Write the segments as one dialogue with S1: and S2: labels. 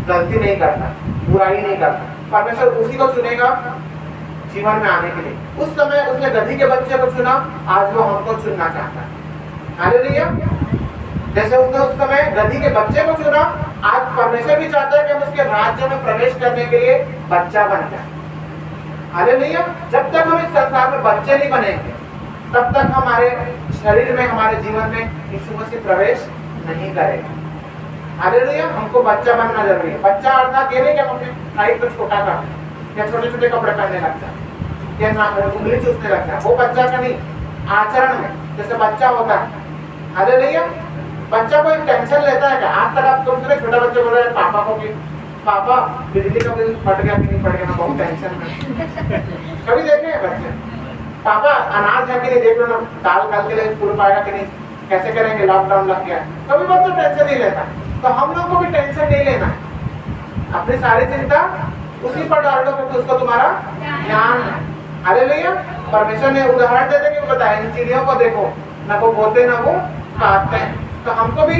S1: गलती नहीं करता, बुराई नहीं करता। परमेश्वर उसी को चुनेगा जीवन में आने के लिए। उस समय उसने गधी के बच्चे को चुना, आज वो हमको चुनना चाहता है। हालेलुया। जैसे उसने उस समय गधी के बच्चे को चुना, आज परमेश्वर भी चाहता है कि हम उसके राज्य में प्रवेश करने के लिए बच्चा बन जाए। हालेलुया। जब तक हम इस संसार में बच्चे नहीं बनेंगे, तब तक हमारे शरीर में, हमारे जीवन में यीशु मसीह प्रवेश नहीं करेगा। हालेलुया। हमको बच्चा बनना जरूरी है। बच्चा अर्थात ये नहीं कि हम अपने हाइट को छोटा कर या छोटे छोटे कपड़े पहनने लगता है या उंगली चूसने लगता है, वो बच्चा का नहीं। आचरण में जैसे बच्चा होता है। हालेलुया। बच्चा को एक टेंशन लेता है कि आज तक आप तुमसे छोटा बच्चे बोल रहे हैं पापा को कि पापा बिजली का बिल फट गया कि नहीं फट गया, बहुत टेंशन में। कभी देखे हैं बच्चे? पापा अनाज है कि नहीं, देख लो ना, दाल कल के लिए पूरा पाएगा कि नहीं, कैसे करेंगे, लॉकडाउन लग गया। कभी बच्चा टेंशन नहीं लेता। तो हम लोग को भी टेंशन नहीं लेना है। अपनी सारी चिंता उसी पर डाल दो क्योंकि उसको तुम्हारा ज्ञान है। हालेलुया। परमेश्वर ने उदाहरण देते कि बताया, इन चिड़ियों को देखो, ना वो बोते ना वो काटते हैं। तो हमको भी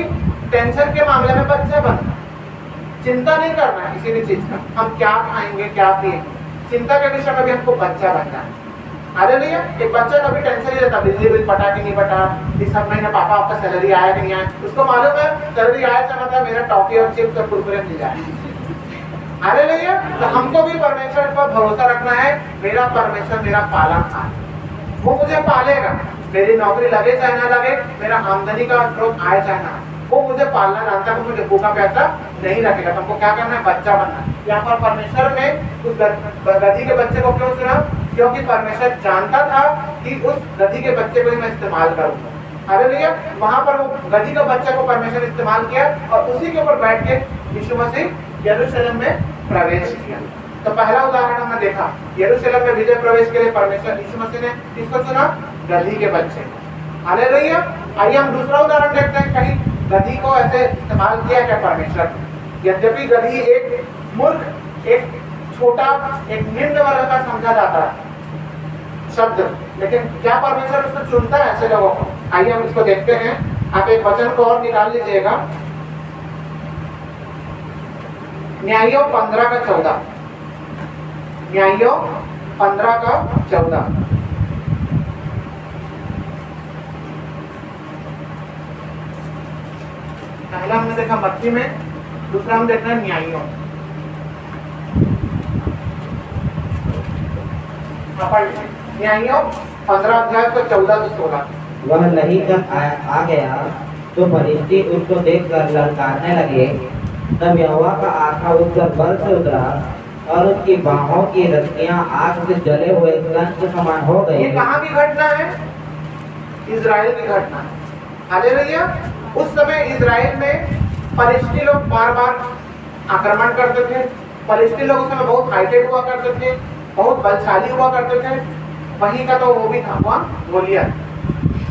S1: टेंशन के मामले में बच्चा बनना, चिंता नहीं करना किसी भी चीज का, हम क्या खाएंगे क्या पिएंगे, चिंता के विषय में भी हमको बच्चा बनना है। हालेलुया। एक बच्चा कभी टेंशन नहीं लेता, बिजली बिल फटा कि नहीं फटा, इस महीने पापा आपका सैलरी आया कि नहीं आया। उसको मालूम है सैलरी आया से मतलब मेरा टॉफी और चिप्स और कुरकुरे मिल जाए। हालेलुया। तो हमको भी परमेश्वर पर भरोसा रखना है। मेरा परमेश्वर मेरा पालनहार, वो मुझे पालेगा। मेरी नौकरी लगे चाहे ना लगे, मेरा आमदनी का स्रोत आए चाहे ना, वो मुझे पालना जानता है, वो मुझे भूखा प्यासा नहीं रखेगा। तुमको क्या करना है? बच्चा बनना है। यहाँ पर परमेश्वर ने उस गधी के बच्चे को क्यों चुना? क्योंकि परमेश्वर जानता था कि उस गधी के बच्चे को ही मैं इस्तेमाल करूंगा। हालेलुया। वहां पर वो गधी का बच्चा को परमेश्वर ने इस्तेमाल किया और उसी के ऊपर बैठ के यीशु मसीह यरूशलेम में प्रवेश किया। तो पहला उदाहरण हमने देखा, यरूशलेम में विजय प्रवेश के लिए परमेश्वर यीशु मसीह ने किसको चुना? गधी के बच्चे। हालेलुया। आइए हम दूसरा उदाहरण देखते हैं, कहीं गधी को ऐसे इस्तेमाल किया क्या परमेश्वर? यद्यपि गधी एक मूर्ख, एक छोटा, एक निम्न वर्ग का समझा जाता है शब्द, लेकिन क्या परमेश्वर उसको चुनता है ऐसे लोगों को? आइए हम इसको देखते हैं। आप एक वचन को और निकाल लीजिएगा, न्यायों 15 का 14। न्यायों 15 का 14। पहला हमने देखा मत्ती में, दूसरा हम देखना है न्यायों। न्यायों 15 अध्याय को 14 से 16।
S2: वह नहीं जब आ गया तो फरिश्ती उसको देखकर ललकारने लगे। तब यहोवा का आत्मा उस पर बल से उतरा और उसकी बाहों की रस्सियां आग से जले हुए सन के समान हो गई।
S1: ये कहाँ की घटना है? इजराइल की घटना है। हालेलुया। उस समय इजराइल में फलिस्ती लोग बार बार आक्रमण करते थे। फलिस्ती लोग उस समय बहुत हाईटेक हुआ करते थे, बहुत बलशाली हुआ करते थे। वहीं का तो वो भी था कौन? गोलियत।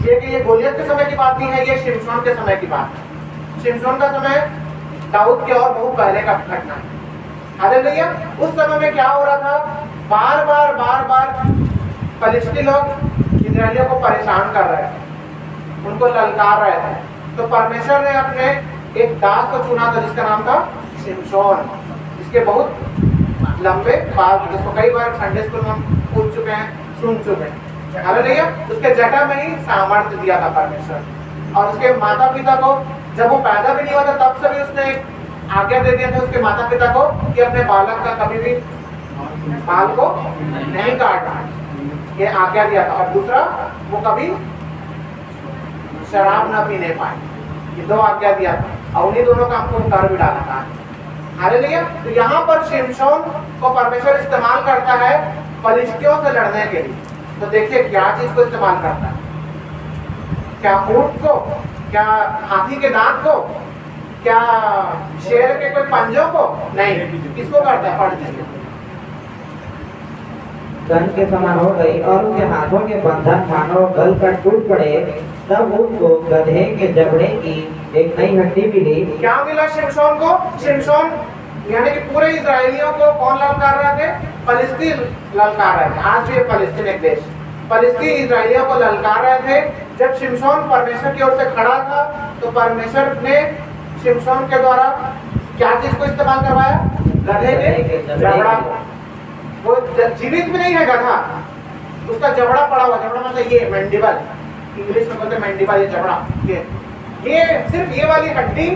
S1: ये गोलियत के समय की बात नहीं है, ये शिमशोन के समय की बात है। शिमशोन का समय दाऊद के और बहुत पहले का घटना है। हालेलुया। उस समय में क्या हो रहा था? बार बार फलिस्ती लोग इजराइलियों को परेशान कर रहे थे, उनको ललकार रहे थे। तो परमेश्वर ने अपने एक दास को चुना था जिसका नाम था शिमशोन, जिसके बहुत लंबे बाल, जिसको कई बार संडे स्कूल में हम पूछ चुके हैं, सुन चुके हैं। हालेलुया। उसके जटा में ही सामर्थ्य दिया था परमेश्वर। और उसके माता पिता को, जब वो पैदा भी नहीं हुआ था तब से भी उसने एक आज्ञा दे दिया था उसके माता पिता को कि अपने बालक का कभी भी बाल को नहीं काटना, ये आज्ञा दिया था। और दूसरा, वो कभी शराब ना पीने पाए, ये 2 आज्ञा दिया था। और उन्हीं दोनों काम को उतार भी डाला था। हालेलुया। तो यहाँ पर शिमशोन को परमेश्वर इस्तेमाल करता है फलिस्तियों से लड़ने के लिए। तो देखिए क्या चीज को इस्तेमाल करता है? क्या ऊंट को? क्या हाथी के दांत को? क्या शेर के कोई पंजों को? नहीं। किसको करता है? पढ़ दीजिए।
S2: सन के समान हो गई और उसके हाथों के बंधन मानो गल कर टूट पड़े। तब उसको गधे के जबड़े की एक नई हड्डी मिली।
S1: क्या मिला शिमशोन को? शिमशोन यानी कि पूरे इजरायलियों को कौन ललकार रहे थे? फलिस्तीन ललकार रहे थे। आज भी फलिस्तीन एक देश, फलिस्तीन इजरायलियों को ललकार रहे थे। जब शिमशोन परमेश्वर की ओर से खड़ा था तो परमेश्वर ने शिमशोन के द्वारा क्या चीज को इस्तेमाल करवाया? गधे के जबड़ा। वो जीवित भी नहीं है गधा, उसका जबड़ा पड़ा हुआ, जबड़ा मतलब ये मैंडिबल, इंग्लिश में बोलते हैं मैंडिबल, ये जबड़ा, ये सिर्फ ये वाली हड्डी,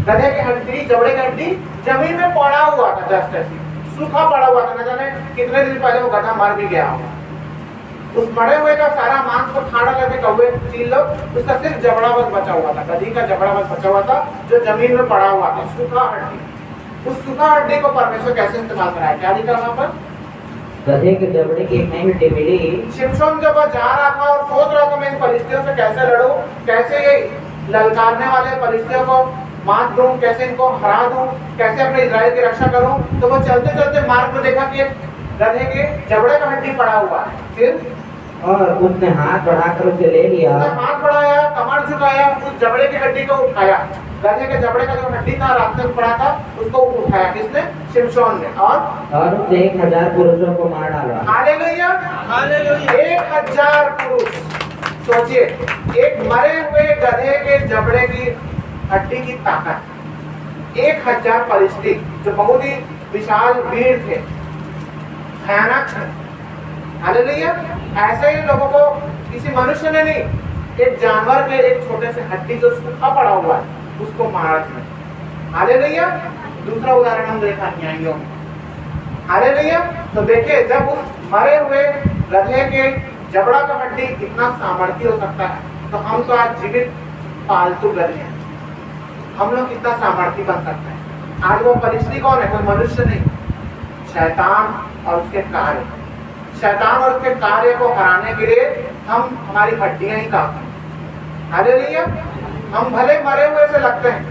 S1: गधे की हड्डी, जबड़े की हड्डी जमीन में पड़ा हुआ था, जस्ट ऐसे सूखा पड़ा हुआ था, न जाने कितने दिन पहले वो गधा मर भी गया होगा। उस मरे हुए का सारा मांस को ठाड़ा करके कौवे चील लो, उसका सिर्फ जबड़ा बस बचा हुआ था, गधी का जबड़ा बस बचा हुआ था जो जमीन में पड़ा हुआ था, सूखा हड्डी। उस सूखा हड्डी को परमेश्वर कैसे इस्तेमाल कराया? क्या लिखा वहां पर?
S2: गधे के जबड़े की एक नई हड्डी मिली।
S1: शिमशोन जब जा रहा था और सोच रहा था मैं इन फलिस्तियों से कैसे लड़ूं, कैसे ये ललकारने वाले फलिस्तियों को मात दूं, कैसे इनको हरा दूं, कैसे अपने इजराइल की रक्षा करूं, तो वो चलते चलते मार्ग में देखा कि गधे के जबड़े का हड्डी पड़ा हुआ है। फिर
S2: और उसने हाथ बढ़ाकर उसे ले लिया,
S1: उसने हाथ बढ़ाया, कमर झुकाया, उस जबड़े की हड्डी को उठाया, गधे के जबड़े का जो हड्डी था रास्ते में पड़ा था उसको उठाया, किसने? शिमशोन ने। और
S2: उसने 1000 पुरुषों को मार डाला।
S1: Hallelujah, hallelujah. 1000 पुरुष। सोचिए, एक मरे हुए गधे के जबड़े की हड्डी की ताकत, 1000 फलिस्ती जो बहुत ही विशाल वीर थे, भयानक थे। हालेलुया। ऐसे ही लोगों को किसी मनुष्य ने नहीं, एक जानवर के एक छोटे से हड्डी जो सूखा पड़ा हुआ है उसको मारा था। हालेलुया। दूसरा उदाहरण हम देखा न्यायियों में। हालेलुया। तो देखिए, जब उस मरे हुए गधे के जबड़ा का हड्डी इतना सामर्थ्य हो सकता है, तो हम तो आज जीवित पालतू गधे हैं, हम लोग कितना सामर्थ्य बन सकते हैं। आज वो परिस्थिति कौन है? कोई मनुष्य नहीं, शैतान और उसके कार्य। शैतान और उसके कार्य को हराने के लिए हम हमारी हड्डियां ही काफी। हालेलुया। हम भले मरे हुए से लगते हैं,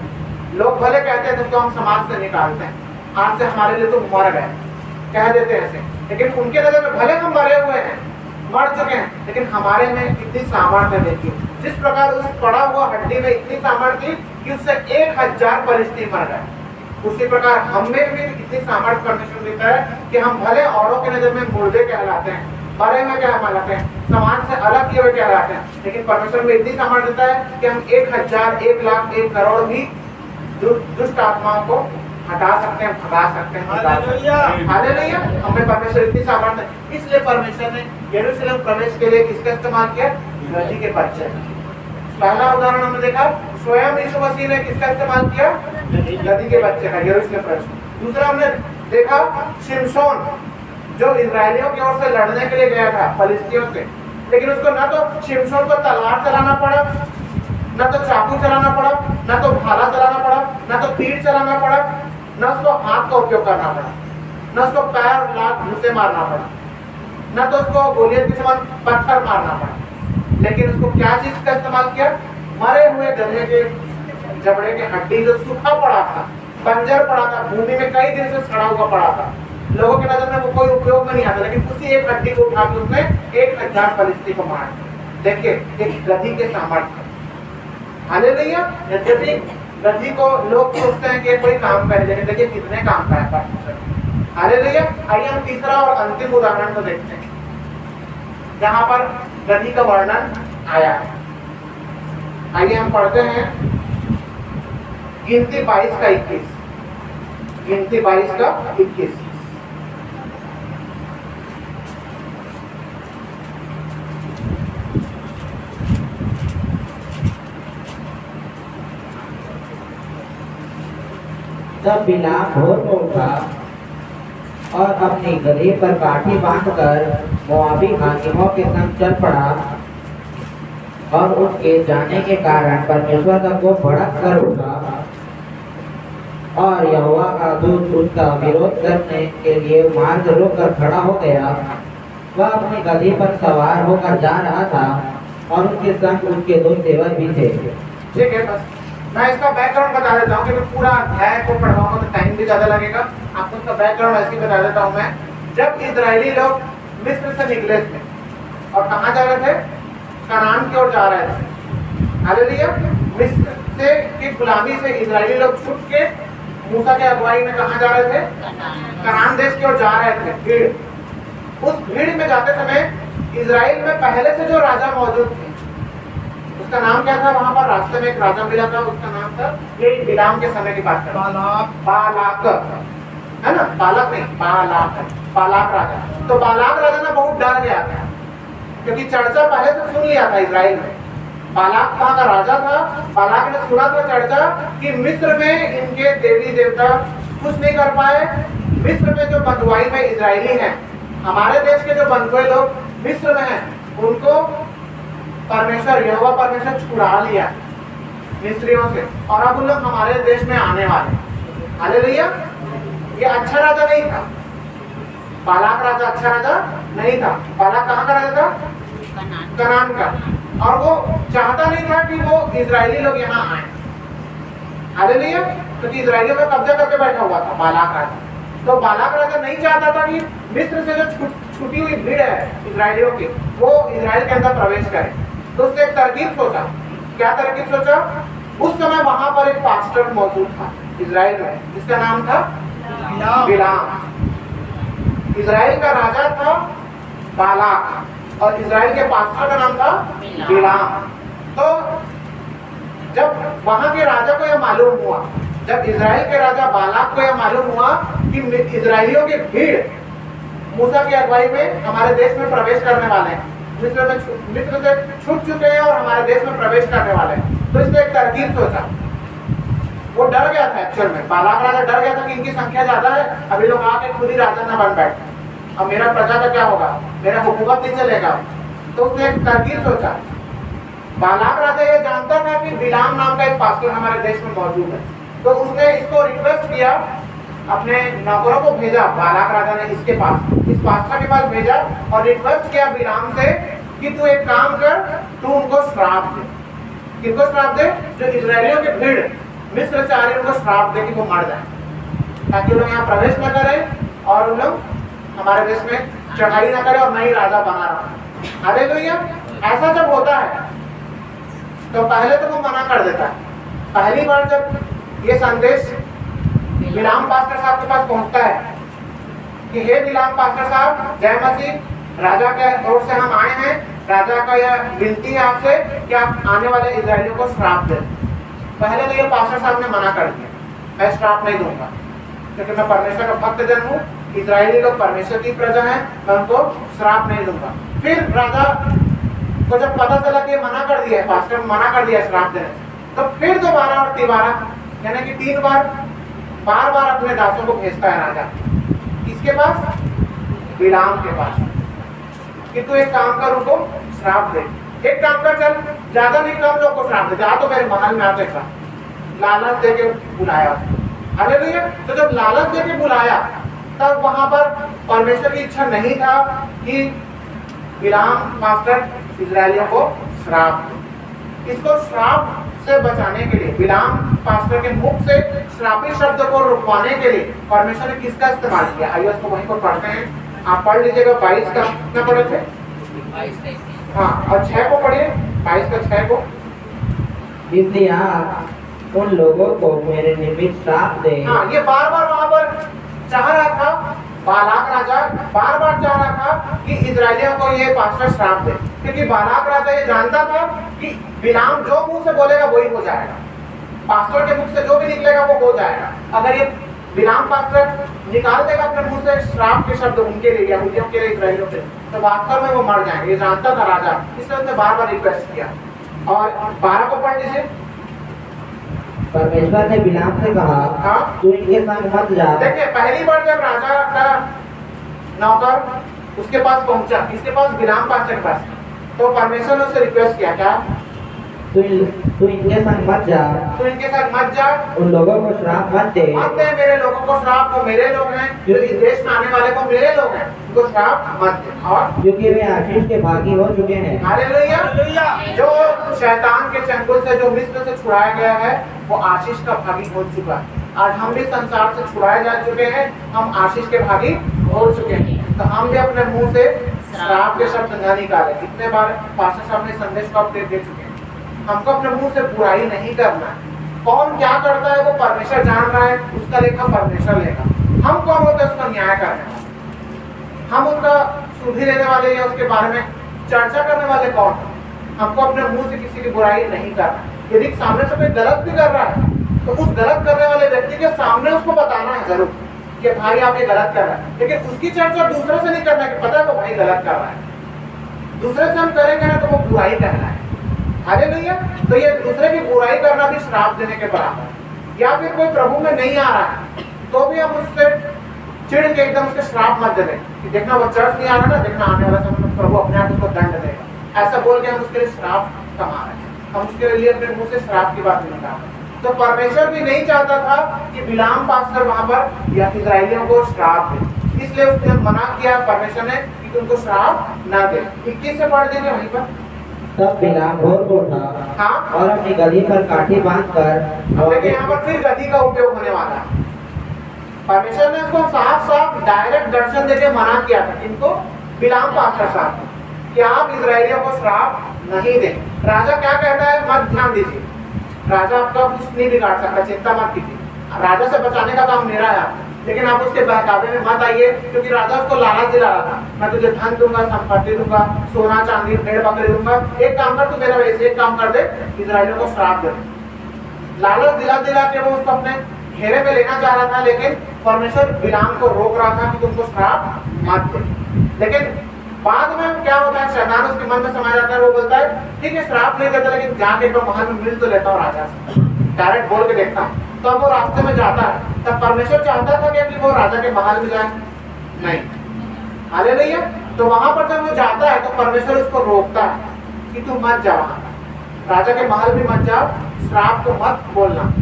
S1: लोग भले कहते हैं तुमको हम समाज से निकालते हैं, आज से हमारे लिए तुम मर गए, कह देते हैं ऐसे, लेकिन उनके नजर में भले हम मरे हुए हैं, मर चुके हैं, लेकिन हमारे में इतनी सामर्थ्य देखिए, जिस प्रकार उस पड़ा हुआ हड्डी में इतनी सामर्थ्य कि उससे 1000 फलिस्ती मर गए, उसी प्रकार हम में भी इतनी सामर्थ्य परमेश्वर देता है कि हम भले औरों के नजर में मुर्दे कहलाते हैं, मरे हुए कहलाते हैं, समाज से अलग किए हुए कहलाते हैं, लेकिन परमेश्वर में इतनी सामर्थ्य देता है कि हम 1000, 1 लाख, 1 करोड़ भी दुष्ट आत्माओं को हटा सकते हैं, भगा सकते हैं। हालेलुया। हमें परमेश्वर इतनी सामर्थ्य, इसलिए परमेश्वर ने यरूशलेम प्रवेश के लिए किसका इस्तेमाल किया? गधी के बच्चे। पहला उदाहरण हमने देखा, स्वयं यीशु मसीह ने किसका इस्तेमाल किया? गधी के बच्चे का, यरूशलेम प्रवेश। दूसरा हमने देखा शिमशोन, जो इजरायलियों की ओर से लड़ने के लिए गया था फलिस्तियों से, लेकिन उसको ना तो शिमशोन को तलवार चलाना पड़ा, ना तो चाकू चलाना पड़ा, ना तो भाला चलाना पड़ा, ना तो तीर चलाना पड़ा, ना उसको हाथ का उपयोग करना पड़ा, ना उसको पैर लात घुसे मारना पड़ा, ना तो उसको गोलियत के समान पत्थर मारना पड़ा, लेकिन उसको क्या चीज का इस्तेमाल किया? मरे हुए गधे के जबड़े के हड्डी जो सूखा पड़ा था, बंजर पड़ा था, भूमि में कई दिन से सड़ा हुआ पड़ा था, लोगों के नजर में वो कोई उपयोग में नहीं आता, लेकिन उसी एक हड्डी को उठा के उसने 1000 फलिस्ती को मार दिया। देखिए, एक गधी के सामर्थ्य। हालेलुया। यद्यपि गधी को लोग सोचते हैं कि कोई काम करे, लेकिन देखिए कितने काम का है परमेश्वर। हालेलुया। आइए हम तीसरा और अंतिम उदाहरण को देखते हैं, जहां पर गधी का वर्णन आया है। आइए हम पढ़ते हैं गिनती 22 का 21। गिनती 22 का 21।
S2: तब बिलाम भोर को उठा और अपनी गदही पर काठी बांधकर मोआबी हाकिमों के संग चल पड़ा, और उसके जाने के कारण परमेश्वर का कोप भड़क कर उठा, और यहोवा का दूत उसका विरोध करने के लिए मार्ग रोक कर खड़ा हो गया। वह अपनी गदही पर सवार होकर जा रहा था, और उसके संग उसके 2 सेवक भी थे।
S1: ठीक है, बस मैं इसका बैकग्राउंड बता देता हूँ, क्योंकि पूरा अध्याय को पढ़वाऊंगा तो टाइम भी ज्यादा लगेगा। आपको इसका बैकग्राउंड ऐसे बता देता हूँ मैं। जब इजरायली लोग मिस्र से निकले थे और कहाँ जा रहे थे? कनान की ओर जा रहे थे। हालेलुया। मिस्र से की गुलामी से इजरायली लोग छूट के मूसा के अगुवाई में कहाँ जा रहे थे? कनान देश की ओर जा रहे थे। भीड़, उस भीड़ में जाते समय इजराइल में पहले से जो राजा मौजूद थे, उसका नाम क्या था? वहां पर रास्ते में एक राजा मिला था, उसका नाम था, ये बिलाम के समय की बात कर रहा हूं, बालाक, है ना? बालक नहीं, बालाक, बालाक राजा। तो बालाक राजा ना बहुत डर गया था, क्योंकि चर्चा पहले से सुन लिया था इजराइल में। बालाक वहां का राजा था। बालाक ने सुना था चर्चा कि मिस्र में इनके देवी देवता कुछ नहीं कर पाए। मिस्र में जो बंधुआई में इजरायली हैं, हमारे देश के जो बंधुए लोग मिस्र में हैं, उनको परमेश्वर, यहोवा परमेश्वर छुड़ा लिया मिस्रियों से, और अब उन लोग हमारे देश में आने वाले। हालेलुया। ये अच्छा राजा नहीं था, बालाक राजा अच्छा राजा नहीं था। बालाक कहाँ का राजा था? कनान का। और वो चाहता नहीं था कि वो इजरायली लोग यहाँ आए। हालेलुया। क्योंकि इजरायलियों में कब्जा करके बैठा हुआ था बालाक राजा। तो बालाक राजा नहीं चाहता था कि मिस्र से जो छुटी हुई भीड़ है इजरायलियों की, वो इजराइल के अंदर प्रवेश करे। तो उसने एक तरकीब सोचा। क्या तरकीब सोचा? उस समय वहां पर एक पास्टर मौजूद था इजराइल में, जिसका नाम था बिलाम। इजराइल का राजा था बालाक, और इजराइल के पास्टर का नाम था बिलाम। तो जब वहां के राजा को यह मालूम हुआ, जब इजराइल के राजा बालाक को यह मालूम हुआ कि इजरायलियों की भीड़ मूसा की अगुवाई में हमारे देश में प्रवेश करने वाले हैं, मिस्र से छूट चुके हैं और हमारे देश में प्रवेश करने वाले हैं, तो इसने एक तरकीब सोचा। वो डर गया था एक्चुअल में, बालाक राजा डर गया था कि इनकी संख्या ज्यादा है, अभी लोग आके खुद ही राजा न बन बैठे, अब मेरा प्रजा का क्या होगा, मेरा हुकूमत नहीं चलेगा। तो उसने एक तरकीब सोचा। बालाक राजा ये जानता था कि बिलाम नाम का एक पास्टर हमारे देश में मौजूद है, तो उसने इसको रिक्वेस्ट किया, अपने नौकरों को भेजा, बालाक राजा ने इसके पास, इस पास्टर के पास भेजा और रिक्वेस्ट किया बिलाम से कि तू एक काम कर, तू उनको श्राप दे। किनको श्राप दे? जो इजरायलियों की भीड़ मिस्र से आ रही है, उनको श्राप दे कि वो मर जाए, ताकि लोग यहाँ प्रवेश न करें और उन लोग हमारे देश में चढ़ाई न करे और नई राजा बना रहा। हालेलुया। ऐसा जब होता है तो पहले तो वो मना कर देता है। पहली बार जब ये संदेश बिलाम पास्टर साहब के पास पहुंचता है कि हे बिलाम पास्टर साहब, जय मसीह, राजा के ओर से हम आए हैं, राजा का यह विनती है आपसे कि आप आने वाले इजरायलियों को श्राप दें। पहले तो ये पास्टर साहब ने मना कर दिया, मैं श्राप नहीं दूंगा, क्योंकि मैं परमेश्वर का भक्त जन हूँ, इजरायली लोग परमेश्वर की प्रजा है, मैं उनको श्राप नहीं दूंगा। फिर राजा को जब पता चला कि मना कर दिया, पास्टर मना कर दिया श्राप देने, तो फिर दोबारा और तिबारा, यानी कि 3 बार बार बार अपने दासों को भेजता है राजा। किसके पास? बिलाम के पास, कि तू एक काम कर, उनको श्राप दे। एक काम कर, चल ज्यादा नहीं, कम लोग को श्राप दे, जा तो मेरे महल में आते का। लालच दे के बुलाया। हालेलुया। तो जब लालच दे के बुलाया, तब वहां पर परमेश्वर की इच्छा नहीं था कि बिलाम पास्टर इजरायलियों को श्राप दे। इसको श्राप से बचाने के लिए, बिलाम पास्टर के मुख से श्रापित शब्द को रुकवाने के लिए परमेश्वर ने किसका इस्तेमाल किया? आइए उसको वहीं पर पढ़ते हैं। आप पढ़ लीजिएगा 22 का, कितना पढ़े थे?
S3: 22।
S1: हाँ, और 6 को पढ़िए, 22 का 6 को।
S2: इसलिए आप उन लोगों को मेरे निमित्त श्राप दे।
S1: हाँ, ये बार बार वहां पर चाह रहा था, बालाक राजा बार बार चाह रहा था कि इजरायलियों को ये पास्टर श्राप दे, क्योंकि बालाक राजा ये जानता था कि बिलाम जो मुंह से बोलेगा वही हो जाएगा, पास्टर के मुख से जो भी निकलेगा वो हो जाएगा। अगर ये बिलाम पास्टर निकाल देगा अपने मुंह से श्राप के शब्द उनके लिए, यहूदियों के लिए, इजरायलियों के, तो वास्तव में वो मर जाएंगे। ये जानता था राजा, इसलिए उसने बार बार रिक्वेस्ट किया। और 12 को पढ़ लीजिए।
S2: परमेश्वर ने बिलाम से कहा,
S1: हाँ,
S2: तू इनके संग मत जा।
S1: देखिए, पहली बार जब राजा का नौकर उसके पास पहुंचा, किसके पास? बिलाम पास्टर के पास, तो परमेश्वर ने उससे रिक्वेस्ट किया, क्या?
S2: तू इनके संग मत जा,
S1: तो इनके साथ मत जा,
S2: उन लोगों को श्राप मत दे।
S1: मत दे मेरे लोगों को श्राप, वो मेरे लोग हैं, जो इस देश में आने वाले को मेरे लोग हैं, उनको श्राप मत दे। और
S2: क्योंकि वे आशीष के भागी हो चुके हैं।
S1: हालेलुया। जो शैतान के चंगुल से, जो मिस्र से छुड़ाया गया है, वो आशीष का भागी हो चुका है। आज हम भी संसार से छुड़ाए जा चुके हैं, हम आशीष के भागी हो चुके हैं। तो हम भी अपने मुंह से श्राप के शब्द न निकाले। कितने बार पास्टर साहब ने संदेश को अपडेट दे चुके हैं। हमको अपने मुंह से बुराई नहीं करना है। कौन क्या करता है वो परमेश्वर जान रहा है, उसका लेखा परमेश्वर लेगा। हम कौन होते हैं उसका न्याय करने वाले? हम उसका सुधि लेने वाले या उसके बारे में चर्चा करने वाले कौन? हमको अपने मुंह से किसी की बुराई नहीं करना। यदि सामने से कोई गलत भी कर रहा है तो उस गलत करने वाले व्यक्ति के सामने उसको बताना है जरूर कि भाई आप ये गलत कर रहा है, लेकिन उसकी चर्चा दूसरे से नहीं करना कि पता है वो भाई गलत कर रहा है। दूसरे से हम करेंगे ना तो वो बुराई करना है। हालेलुया। तो ये दूसरे की बुराई करना भी श्राप देने के बराबर है। या फिर कोई प्रभु में नहीं आ रहा है तो भी हम उससे चिढ़ के एकदम उसके श्राप मत दें कि देखना वो चर्च नहीं आ रहा ना, देखना आने वाला समय में प्रभु अपने आप उसको दंड देगा। ऐसा बोल के हम उसके लिए श्राप कमा रहे हैं, हम उसके लिए अपने मुंह से श्राप की बात नहीं कर रहे। तो परमेश्वर भी नहीं चाहता था कि बिलाम पास्टर वहां पर या इजराइलियों को श्राप दे, इसलिए उसने मना किया परमेश्वर ने कि तुमको श्राप ना दे। 21 से पढ़ दीजिए वहीं पर।
S2: तब बिलाम भोर को उठा
S1: हाँ,
S2: और अपनी गदही पर काठी बांधकर
S1: देखिए यहाँ पर फिर गदही का उपयोग होने वाला है। परमेश्वर ने उसको साफ साफ डायरेक्ट दर्शन देके मना किया था इनको, बिलाम पास्टर साहब, कि आप इजराइलियों को श्राप नहीं दें। राजा क्या कहता है मत ध्यान दीजिए, राजा आपका कुछ नहीं बिगाड़ सकता, चिंता मत कीजिए। राजा से बचाने का काम मेरा है, लेकिन आप उसके बहकावे में मत आइए, क्योंकि राजा उसको लालच दिला रहा था, मैं तुझे धन दूंगा, संपत्ति दूंगा, सोना चांदी भेड़ बकरी दूंगा, एक काम कर, तू मेरा वैसे एक काम कर दे, इजराइलियों को श्राप दे। लालच दिला दिला के वो उसको अपने घेरे में लेना चाह रहा था, लेकिन परमेश्वर बिलाम को रोक रहा था कि तुमको श्राप मत दे। लेकिन बाद में क्या होता है, शैतान उसके मन में समा जाता है, वो बोलता है ठीक है श्राप नहीं देता, लेकिन जाके एक बार महल में मिल तो लेता हूँ राजा से, डायरेक्ट बोल के देखता हूँ। तब वो रास्ते में जाता है, तब परमेश्वर चाहता था कि वो राजा के महल में जाए, नहीं। हालेलुया। तो वहां पर जब वो जाता है तो परमेश्वर उसको रोकता है कि तू मत जा, वहां राजा के महल भी मत जाओ, श्राप को मत बोलना।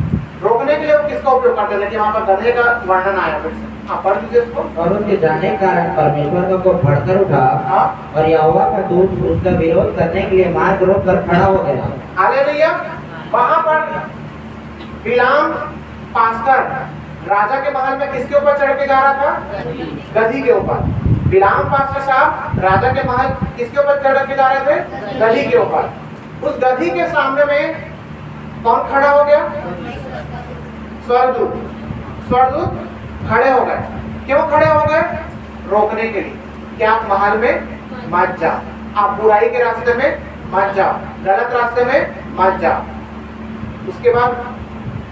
S1: रोकने के लिए वो किसका उपयोग करते हैं, वहां पर गधे का वर्णन आया फिर से। हाँ, पढ़ लीजिए उसको।
S2: और उसके जाने के कारण परमेश्वर का कोप भड़कर उठा और यहोवा का दूत उसका विरोध करने के लिए मार्ग रोक कर खड़ा हो गया।
S1: हालेलुया। वहां पर बिलाम पास्टर राजा के महल में किसके ऊपर चढ़ के जा रहा था, गधी के ऊपर। बिलाम पास्टर साहब राजा के महल किसके ऊपर चढ़ के जा रहे थे, गधी के ऊपर। उस गधी के सामने में कौन खड़ा हो गया, स्वर्गदूत। स्वर्गदूत खड़े हो गए। क्यों खड़े हो गए, रोकने के लिए कि आप महल में मत जाओ, आप बुराई के रास्ते में मत जाओ, गलत रास्ते में मत जाओ। उसके बाद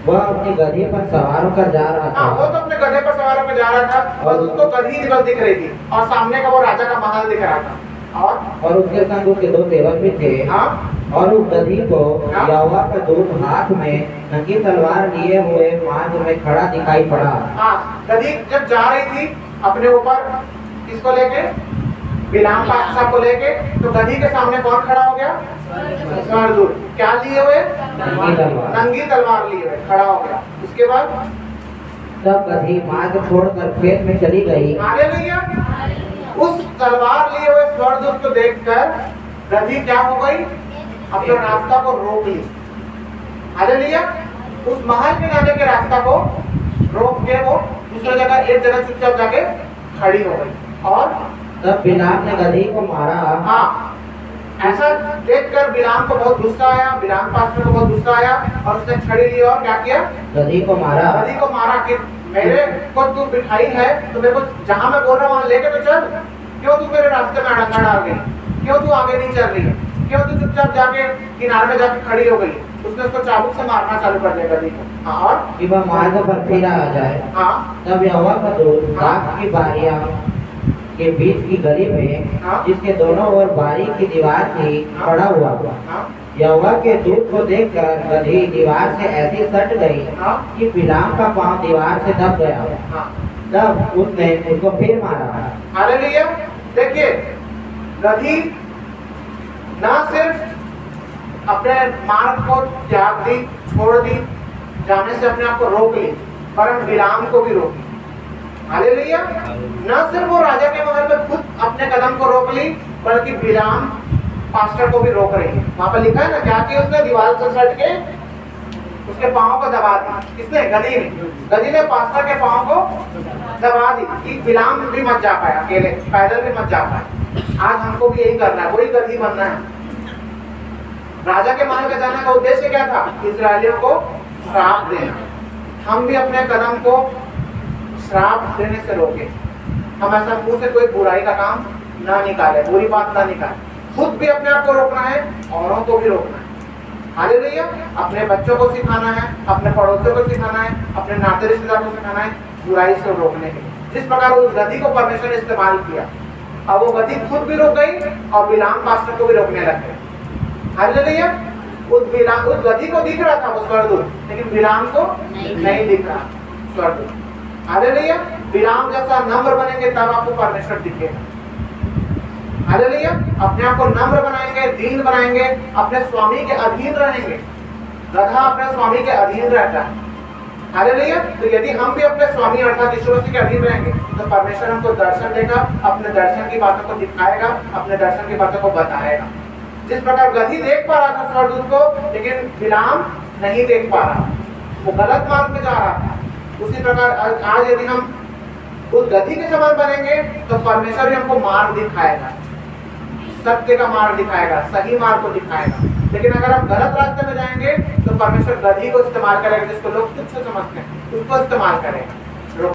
S2: वह अपनी गधी पर सवार होकर जा रहा था।
S1: हाँ, वो तो अपने गधे पर सवार होकर जा रहा था और उसको गधी बस दिख रही थी और सामने का वो राजा का महल दिख रहा था। और
S2: उसके संग उसके 2 सेवक भी थे।
S1: हाँ,
S2: और उस गधी को
S1: हाँ?
S2: यहोवा का दूत हाथ में नंगी तलवार लिए हुए मार्ग में खड़ा दिखाई पड़ा।
S1: हाँ, गधी जब जा रही थी अपने ऊपर किसको लेके, बिलाम पास्टर को लेके, तो गधी के सामने कौन खड़ा हो गया, स्वर्गदूत। क्या लिए हुए, नंगी तलवार लिए हुए खड़ा हो गया। उसके बाद
S2: तब गधी मार्ग छोड़कर खेत में चली गई।
S1: हालेलुया। उस तलवार लिए हुए स्वर्गदूत को देखकर गधी क्या हो गई, अपने रास्ता को रोक ली। हालेलुया। उस महल के जाने के रास्ता को रोक के वो दूसरी जगह, एक जगह चुपचाप जाके खड़ी हो गई। और
S2: तब बिलाम ने गधी को मारा।
S1: हाँ, ऐसा देखकर बिलाम को बहुत गुस्सा आया, बिलाम पास्टर को बहुत गुस्सा आया और उसने छड़ी ली और क्या किया,
S2: गधी को मारा।
S1: गधी को मारा कि मेरे को तू बिठाई है तो मेरे को जहां मैं बोल रहा हूं वहां लेके तो चल, क्यों तू मेरे रास्ते में अड़ंगा डाल गई, क्यों तू आगे नहीं चल रही है, क्यों तू चुपचाप जाके किनारे में जाके खड़ी हो गई। उसने उसको चाबुक से मारना चालू कर दिया गधी को। हाँ, और
S2: कि वह मार्ग पर फिर आ जाए।
S1: हाँ,
S2: तब यहोवा का दूत बाग की बारियां के बीच की गली में,
S1: हाँ?
S2: जिसके दोनों ओर बारी की दीवार थी, खड़ा हुआ।
S1: हाँ,
S2: यहोवा के दूत को देखकर गधी दीवार से ऐसी सट गई
S1: हाँ?
S2: कि बिलाम का पांव दीवार से दब गया।
S1: हाँ।
S2: तब उसने उसको फिर मारा।
S1: हालेलुया। देखिए, गधी ना सिर्फ अपने मार्ग को त्याग दी, छोड़ दी, जाने से अपने आप को रोक ली, वरन बिलाम को भी रोकी। हालेलुया। न सिर्फ वो राजा के महल में खुद अपने कदम को रोक ली, बल्कि बिलाम पास्टर को भी रोक रही है। वहां पर लिखा है ना, क्या किया उसने, दीवार से सट के उसके पांव को दबा दी। किसने, गधी ने। गधी ने पास्टर के पांव को दबा दी कि बिलाम भी मत जा पाया, अकेले पैदल भी मत जा पाया। आज हमको भी यही करना है, वही गधी बनना है। राजा के महल में जाने का उद्देश्य क्या था, इजरायलियों को श्राप देना। हम भी अपने कदम को श्राप देने से रोके, हम ऐसा मुंह से कोई बुराई का काम ना निकाले, बुरी बात ना निकाले, खुद भी अपने आप को रोकना है, औरों को भी रोकना है। हालेलुया। अपने बच्चों को सिखाना है, अपने पड़ोसियों को सिखाना है, अपने नाते रिश्तेदार को सिखाना है बुराई से रोकने के लिए। जिस प्रकार उस गधी को परमेश्वर ने इस्तेमाल किया, अब वो गधी खुद भी रुक गई और बिलाम पास्टर को भी रोकने लग गए। हालेलुया। उस गधी को दिख रहा था वो स्वर्गदूत, लेकिन बिलाम को नहीं दिख रहा स्वर्गदूत। हालेलुया। बिलाम जैसा नम्र बनेंगे तब आपको परमेश्वर दिखेगा। हालेलुया। अपने आप को नम्र बनाएंगे, दीन बनाएंगे, अपने स्वामी के अधीन रहेंगे। गधा अपने स्वामी के अधीन रहता है। हालेलुया। तो यदि हम भी अपने स्वामी अर्थात यीशु मसीह के अधीन रहेंगे तो परमेश्वर हमको दर्शन देगा, अपने दर्शन की बातों को दिखाएगा, अपने दर्शन की बातों को बताएगा। जिस प्रकार गधी देख पा रहा था स्वर्गदूत को, लेकिन बिलाम नहीं देख पा रहा, वो गलत मार्ग में जा रहा था। उसी प्रकार आज यदि हम उस गधी के समान बनेंगे तो परमेश्वर भी हमको मार्ग दिखाएगा, सत्य का मार्ग दिखाएगा, सही मार्ग को दिखाएगा। लेकिन अगर हम गलत रास्ते में जाएंगे तो परमेश्वर गधी को इस्तेमाल करेगा, जिसको लोग तुच्छ समझते हैं उसको इस्तेमाल करेगा।